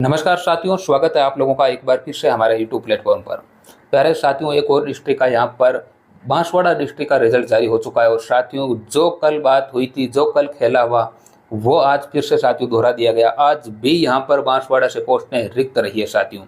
नमस्कार साथियों, स्वागत है आप लोगों का एक बार फिर से हमारे यूट्यूब प्लेटफॉर्म पर। प्यारे साथियों, एक और डिस्ट्रिक्ट का यहाँ पर बांसवाड़ा डिस्ट्रिक्ट का रिजल्ट जारी हो चुका है। और साथियों, जो कल बात हुई थी, जो कल खेला हुआ, वो आज फिर से साथियों दोहरा दिया गया। आज भी यहाँ पर बांसवाड़ा से पोस्टें रिक्त रही है साथियों।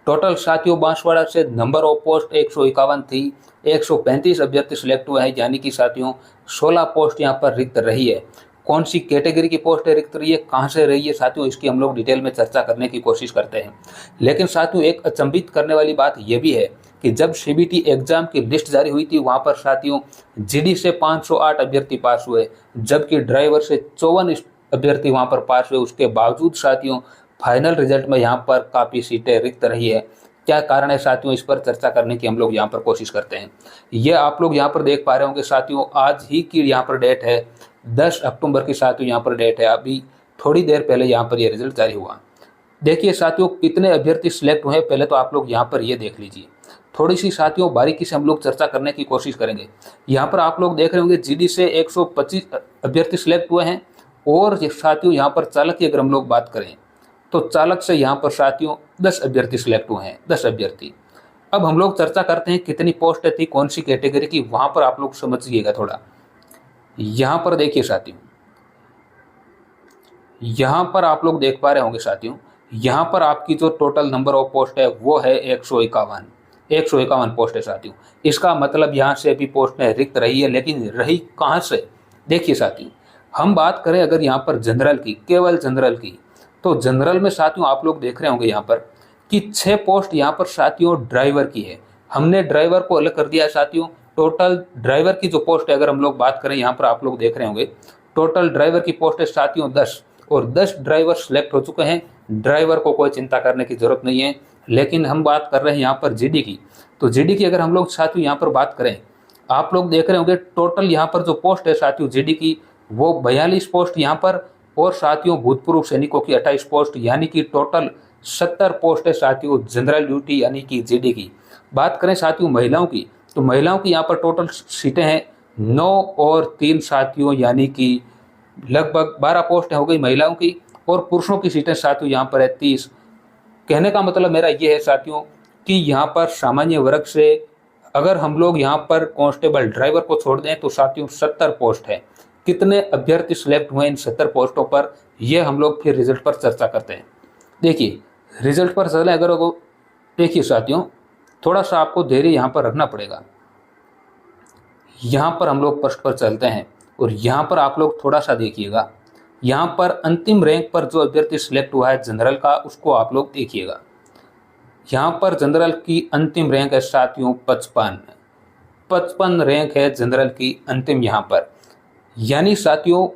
टोटल साथियों बांसवाड़ा से नंबर ऑफ पोस्ट 151 थी, 135 अभ्यर्थी सिलेक्ट हुए हैं, यानी कि साथियों 16 पोस्ट यहाँ पर रिक्त रही है। कौन सी कैटेगरी की पोस्ट रिक्त रही है, कहाँ से रही है साथियों, इसकी हम लोग डिटेल में चर्चा करने की कोशिश करते हैं। लेकिन साथियों, एक अचंभित करने वाली बात यह भी है कि जब सीबीटी एग्जाम की लिस्ट जारी हुई थी, वहां पर साथियों जीडी से 508 अभ्यर्थी पास हुए, जबकि ड्राइवर से 54 अभ्यर्थी वहां पर पास हुए। उसके बावजूद साथियों फाइनल रिजल्ट में यहाँ पर काफ़ी सीटें रिक्त रही है। क्या कारण है साथियों, इस पर चर्चा करने की हम लोग यहाँ पर कोशिश करते हैं। यह आप लोग यहाँ पर देख पा रहे होंगे साथियों, आज ही की यहाँ पर डेट है, 10 अक्टूबर की साथियों यहाँ पर डेट है। अभी थोड़ी देर पहले यहाँ पर यह रिजल्ट जारी हुआ। देखिए साथियों, कितने अभ्यर्थी सिलेक्ट हुए पहले तो आप लोग यहाँ पर ये देख लीजिए। थोड़ी सी साथियों बारीकी से हम लोग चर्चा करने की कोशिश करेंगे। यहाँ पर आप लोग देख रहे होंगे जीडी से 125 अभ्यर्थी सिलेक्ट हुए हैं। और साथियों यहाँ पर चालक की अगर हम लोग बात करें तो चालक से यहाँ पर साथियों 10 अभ्यर्थी सिलेक्ट हुए हैं, 10 अभ्यर्थी। अब हम लोग चर्चा करते हैं कितनी पोस्ट थी, कौन सी कैटेगरी की, वहां पर आप लोग समझिएगा थोड़ा। यहां पर देखिए साथियों, यहां पर आप लोग देख पा रहे होंगे साथियों, यहां पर आपकी जो टोटल नंबर ऑफ पोस्ट है वो है 151 पोस्ट है साथियों। इसका मतलब यहां से भी पोस्ट रिक्त रही है, लेकिन रही कहां से। देखिए साथियों, हम बात करें अगर यहां पर जनरल की, केवल जनरल की, तो जनरल में साथियों आप लोग देख रहे होंगे यहां पर कि 6 पोस्ट यहां पर साथियों ड्राइवर की है। हमने ड्राइवर को अलग कर दिया है साथियों। टोटल ड्राइवर की जो पोस्ट है अगर हम लोग बात करें, यहाँ पर आप लोग देख रहे होंगे टोटल ड्राइवर की पोस्ट है साथियों 10, और 10 ड्राइवर सिलेक्ट हो चुके हैं। ड्राइवर को कोई चिंता करने की जरूरत नहीं है। लेकिन हम बात कर रहे हैं यहाँ पर जीडी की, तो जीडी की अगर हम लोग साथियों यहाँ पर बात करें, आप लोग देख रहे होंगे टोटल यहाँ पर जो पोस्ट है साथियों जीडी की, वो 42 पोस्ट यहाँ पर, और साथियों भूतपूर्व सैनिकों की 28 पोस्ट, यानी कि टोटल 70 पोस्ट है साथियों जनरल ड्यूटी यानी कि जीडी की। बात करें साथियों महिलाओं की, तो महिलाओं की यहाँ पर टोटल सीटें हैं 9 और 3 साथियों, यानी कि लगभग 12 पोस्ट हो गई महिलाओं की। और पुरुषों की सीटें साथियों यहाँ पर है 30। कहने का मतलब मेरा ये है साथियों कि यहाँ पर सामान्य वर्ग से अगर हम लोग यहाँ पर कांस्टेबल ड्राइवर को छोड़ दें तो साथियों 70 पोस्ट है। कितने अभ्यर्थी सिलेक्ट हुए इन 70 पोस्टों पर, यह हम लोग फिर रिजल्ट पर चर्चा करते हैं। देखिए रिजल्ट पर चले अगर देखिए साथियों, थोड़ा सा आपको धैर्य यहाँ पर रखना पड़ेगा। यहाँ पर हम लोग प्रश्न पर चलते हैं और यहाँ पर आप लोग थोड़ा सा देखिएगा। यहाँ पर अंतिम रैंक पर जो अभ्यर्थी सिलेक्ट हुआ है जनरल का, उसको आप लोग देखिएगा। यहाँ पर जनरल की अंतिम रैंक है साथियों 55 रैंक है जनरल की अंतिम यहाँ पर। यानी साथियों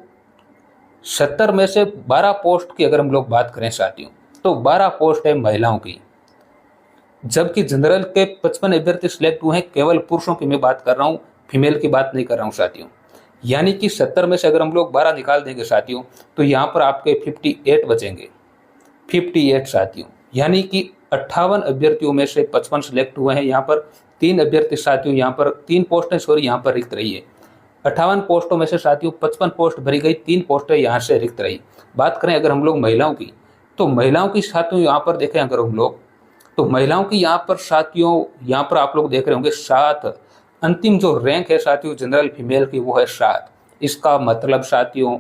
70 में से 12 पोस्ट की अगर हम लोग बात करें साथियों, तो 12 पोस्ट है महिलाओं की, जबकि जनरल के 55 अभ्यर्थी सिलेक्ट हुए हैं। केवल पुरुषों की मैं बात कर रहा हूँ, फीमेल की बात नहीं कर रहा हूँ साथियों। यानी कि 70 में से अगर हम लोग 12 निकाल देंगे साथियों, तो यहाँ पर आपके 58 बचेंगे, 58 साथियों। यानी कि 58 अभ्यर्थियों में से 55 सिलेक्ट हुए हैं। यहाँ पर 3 अभ्यर्थी साथियों, यहाँ पर 3 पोस्टें यहाँ पर रिक्त रही है। 58 पोस्टों में से साथियों 55 पोस्ट भरी गई, 3 पोस्टें यहाँ से रिक्त रही। बात करें अगर हम लोग महिलाओं की, तो महिलाओं की साथियों यहाँ पर देखें अगर हम लोग, तो महिलाओं की यहाँ पर साथियों, यहाँ पर आप लोग देख रहे होंगे 7। अंतिम जो रैंक है साथियों जनरल फीमेल की वो है 7। इसका मतलब साथियों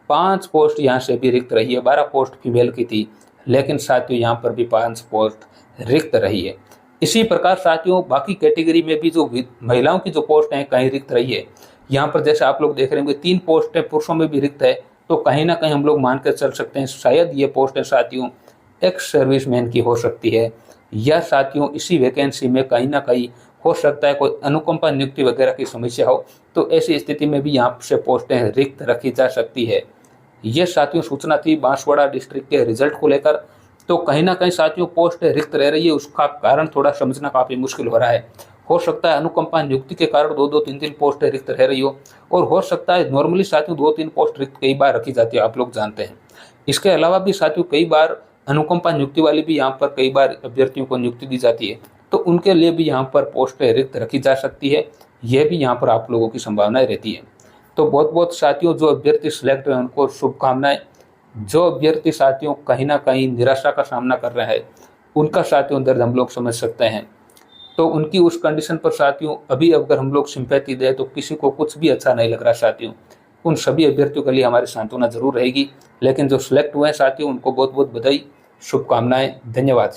5 पोस्ट यहाँ से भी रिक्त रही है। 12 पोस्ट फीमेल की थी, लेकिन साथियों यहाँ पर भी 5 पोस्ट रिक्त रही है। इसी प्रकार साथियों बाकी कैटेगरी में भी जो महिलाओं की जो पोस्ट हैं कहीं रिक्त रही है। यहाँ पर जैसे आप लोग देख रहे होंगे 3 पोस्ट पुरुषों में भी रिक्त है, तो कहीं ना कहीं हम लोग मान कर चल सकते हैं शायद ये पोस्ट साथियों एक्स सर्विसमैन की हो सकती है, या साथियों इसी वैकेंसी में कहीं ना कहीं हो सकता है कोई अनुकंपा नियुक्ति वगैरह की समस्या हो, तो ऐसी स्थिति में भी यहाँ से पोस्टें रिक्त रखी जा सकती है। ये साथियों सूचना थी बांसवाड़ा डिस्ट्रिक्ट के रिजल्ट को लेकर। तो कहीं ना कहीं साथियों पोस्ट रिक्त रह रही है, उसका कारण थोड़ा समझना काफ़ी मुश्किल हो रहा है। हो सकता है अनुकंपा नियुक्ति के कारण 2-2, 3-3 पोस्ट रिक्त रह रही हो, और हो सकता है नॉर्मली साथियों 2-3 पोस्ट रिक्त कई बार रखी जाती है, आप लोग जानते हैं। इसके अलावा भी साथियों कई बार अनुकंपा नियुक्ति वाली भी यहाँ पर कई बार अभ्यर्थियों को नियुक्ति दी जाती है, तो उनके लिए भी यहाँ पर पोस्ट रिक्त रखी जा सकती है। यह भी यहाँ पर आप लोगों की संभावनाएं रहती है। तो बहुत बहुत साथियों जो अभ्यर्थी सिलेक्ट हुए उनको शुभकामनाएं। जो अभ्यर्थी साथियों कहीं ना कहीं निराशा का सामना कर रहे हैं, उनका साथियों दर्द हम लोग समझ सकते हैं। तो उनकी उस कंडीशन पर साथियों अभी अगर हम लोग सिंपैथी दें तो किसी को कुछ भी अच्छा नहीं लग रहा साथियों। उन सभी अभ्यर्थियों के लिए हमारी सांत्वना जरूर रहेगी, लेकिन जो सिलेक्ट हुए हैं साथियों उनको बहुत बहुत बधाई, शुभकामनाएं, धन्यवाद।